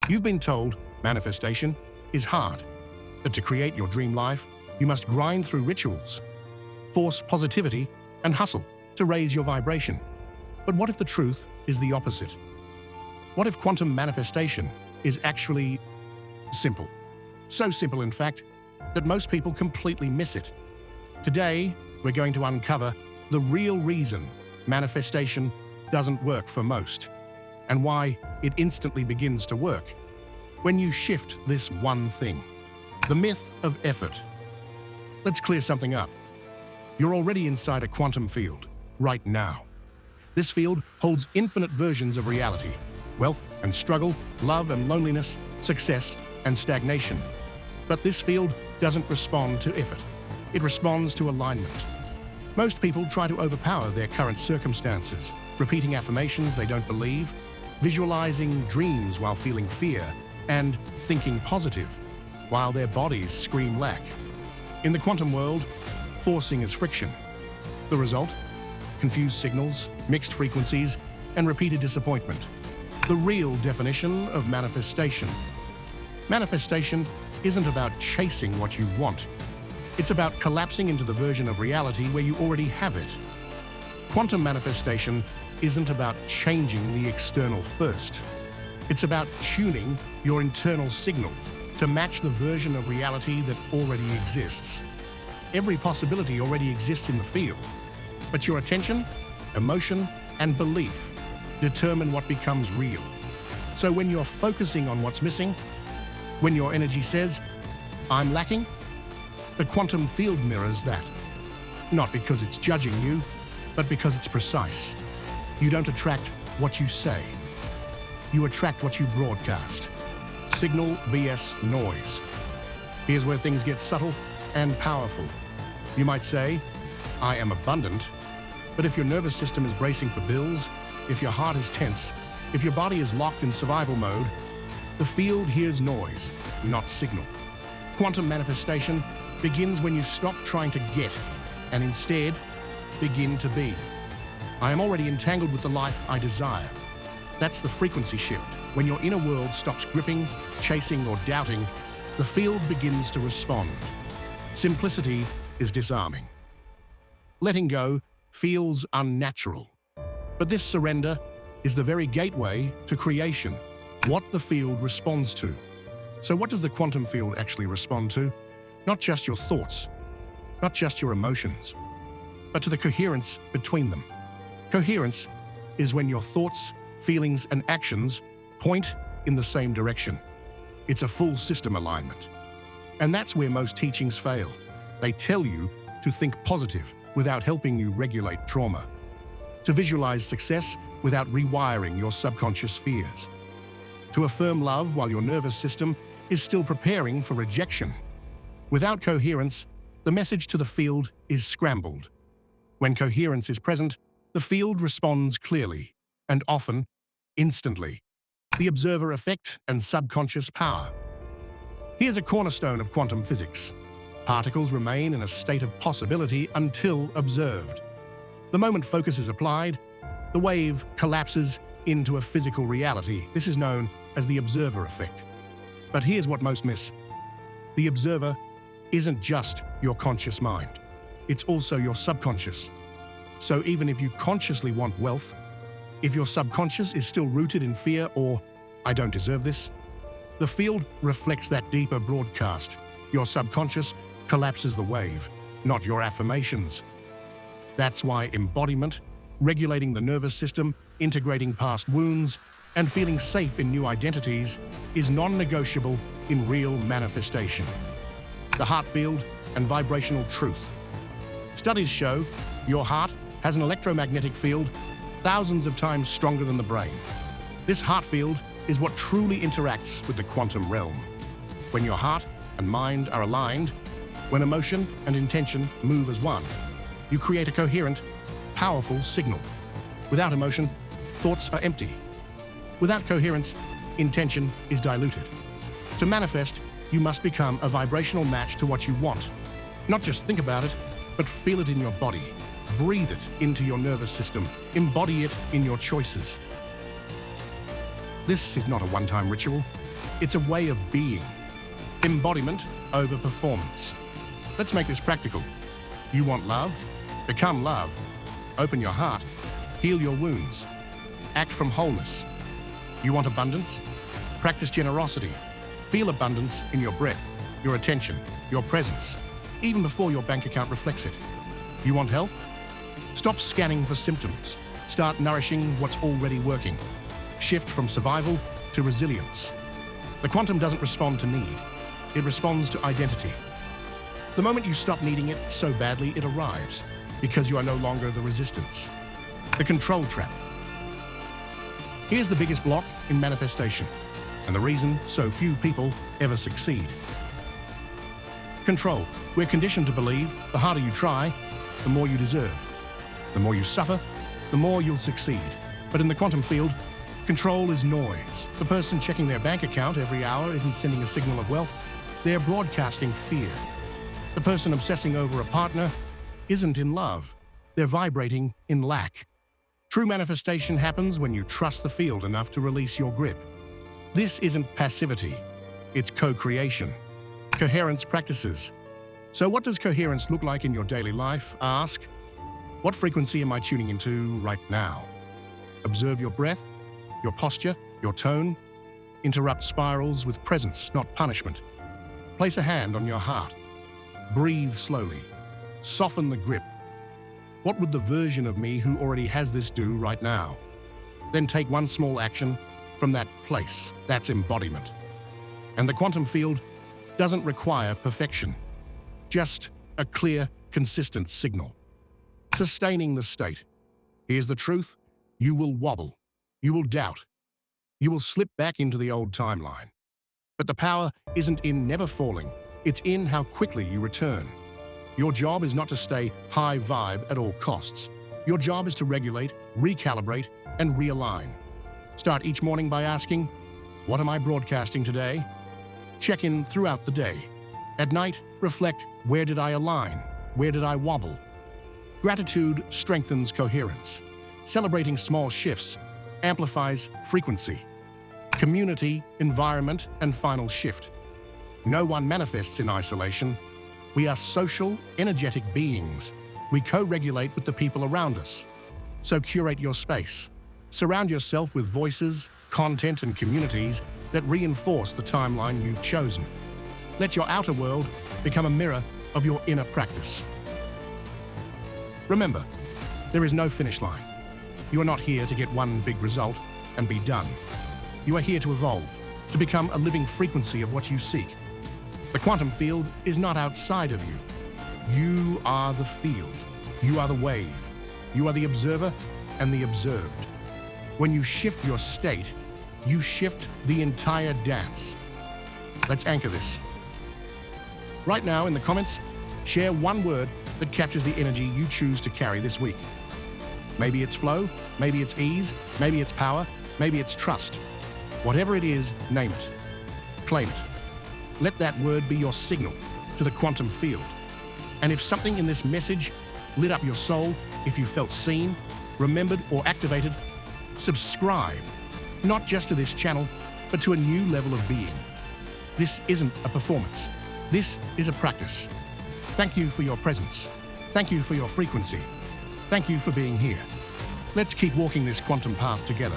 You've been told manifestation is hard, that to create your dream life, you must grind through rituals, force positivity, and hustle to raise your vibration. But what if the truth is the opposite? What if quantum manifestation is actually simple? So simple, in fact, that most people completely miss it. Today, we're going to uncover the real reason manifestation doesn't work for most, and why it instantly begins to work when you shift this one thing. The myth of effort. Let's clear something up. You're already inside a quantum field, right now. This field holds infinite versions of reality: wealth and struggle, love and loneliness, success and stagnation. But this field doesn't respond to effort. It responds to alignment. Most people try to overpower their current circumstances, repeating affirmations they don't believe, visualizing dreams while feeling fear, and thinking positive, while their bodies scream lack. In the quantum world, forcing is friction. The result? Confused signals, mixed frequencies, and repeated disappointment. The real definition of manifestation. Manifestation isn't about chasing what you want. It's about collapsing into the version of reality where you already have it. Quantum manifestation isn't about changing the external first. It's about tuning your internal signal to match the version of reality that already exists. Every possibility already exists in the field, but your attention, emotion, and belief determine what becomes real. So when you're focusing on what's missing, when your energy says, "I'm lacking," the quantum field mirrors that. Not because it's judging you, but because it's precise. You don't attract what you say. You attract what you broadcast. Signal vs. noise. Here's where things get subtle and powerful. You might say, "I am abundant," but if your nervous system is bracing for bills, if your heart is tense, if your body is locked in survival mode, the field hears noise, not signal. Quantum manifestation begins when you stop trying to get and instead begin to be. I am already entangled with the life I desire. That's the frequency shift. When your inner world stops gripping, chasing, or doubting, the field begins to respond. Simplicity is disarming. Letting go feels unnatural. But this surrender is the very gateway to creation, what the field responds to. So what does the quantum field actually respond to? Not just your thoughts, not just your emotions, but to the coherence between them. Coherence is when your thoughts, feelings, and actions point in the same direction. It's a full system alignment. And that's where most teachings fail. They tell you to think positive without helping you regulate trauma, to visualize success without rewiring your subconscious fears, to affirm love while your nervous system is still preparing for rejection. Without coherence, the message to the field is scrambled. When coherence is present, the field responds clearly, and often, instantly. The observer effect and subconscious power. Here's a cornerstone of quantum physics. Particles remain in a state of possibility until observed. The moment focus is applied, the wave collapses into a physical reality. This is known as the observer effect. But here's what most miss. The observer isn't just your conscious mind. It's also your subconscious. So even if you consciously want wealth, if your subconscious is still rooted in fear or "I don't deserve this," the field reflects that deeper broadcast. Your subconscious collapses the wave, not your affirmations. That's why embodiment, regulating the nervous system, integrating past wounds, and feeling safe in new identities is non-negotiable in real manifestation. The heart field and vibrational truth. Studies show your heart has an electromagnetic field thousands of times stronger than the brain. This heart field is what truly interacts with the quantum realm. When your heart and mind are aligned, when emotion and intention move as one, you create a coherent, powerful signal. Without emotion, thoughts are empty. Without coherence, intention is diluted. To manifest, you must become a vibrational match to what you want. Not just think about it, but feel it in your body. Breathe it into your nervous system. Embody it in your choices. This is not a one-time ritual. It's a way of being. Embodiment over performance. Let's make this practical. You want love? Become love. Open your heart. Heal your wounds. Act from wholeness. You want abundance? Practice generosity. Feel abundance in your breath, your attention, your presence, even before your bank account reflects it. You want health? Stop scanning for symptoms. Start nourishing what's already working. Shift from survival to resilience. The quantum doesn't respond to need. It responds to identity. The moment you stop needing it so badly, it arrives, because you are no longer the resistance. The control trap. Here's the biggest block in manifestation, and the reason so few people ever succeed. Control. We're conditioned to believe the harder you try, the more you deserve. The more you suffer, the more you'll succeed. But in the quantum field, control is noise. The person checking their bank account every hour isn't sending a signal of wealth, they're broadcasting fear. The person obsessing over a partner isn't in love, they're vibrating in lack. True manifestation happens when you trust the field enough to release your grip. This isn't passivity, it's co-creation. Coherence practices. So what does coherence look like in your daily life? Ask, what frequency am I tuning into right now? Observe your breath, your posture, your tone. Interrupt spirals with presence, not punishment. Place a hand on your heart. Breathe slowly. Soften the grip. What would the version of me who already has this do right now? Then take one small action from that place. That's embodiment. And the quantum field doesn't require perfection, just a clear, consistent signal. Sustaining the state. Here's the truth. You will wobble. You will doubt. You will slip back into the old timeline. But the power isn't in never falling. It's in how quickly you return. Your job is not to stay high vibe at all costs. Your job is to regulate, recalibrate, and realign. Start each morning by asking, what am I broadcasting today? Check in throughout the day. At night, reflect, where did I align? Where did I wobble? Gratitude strengthens coherence. Celebrating small shifts amplifies frequency. Community, environment, and final shift. No one manifests in isolation. We are social, energetic beings. We co-regulate with the people around us. So curate your space. Surround yourself with voices, content, and communities that reinforce the timeline you've chosen. Let your outer world become a mirror of your inner practice. Remember, there is no finish line. You are not here to get one big result and be done. You are here to evolve, to become a living frequency of what you seek. The quantum field is not outside of you. You are the field. You are the wave. You are the observer and the observed. When you shift your state, you shift the entire dance. Let's anchor this. Right now in the comments, share one word that captures the energy you choose to carry this week. Maybe it's flow, maybe it's ease, maybe it's power, maybe it's trust. Whatever it is, name it. Claim it. Let that word be your signal to the quantum field. And if something in this message lit up your soul, if you felt seen, remembered, or activated, subscribe, not just to this channel, but to a new level of being. This isn't a performance. This is a practice. Thank you for your presence. Thank you for your frequency. Thank you for being here. Let's keep walking this quantum path together.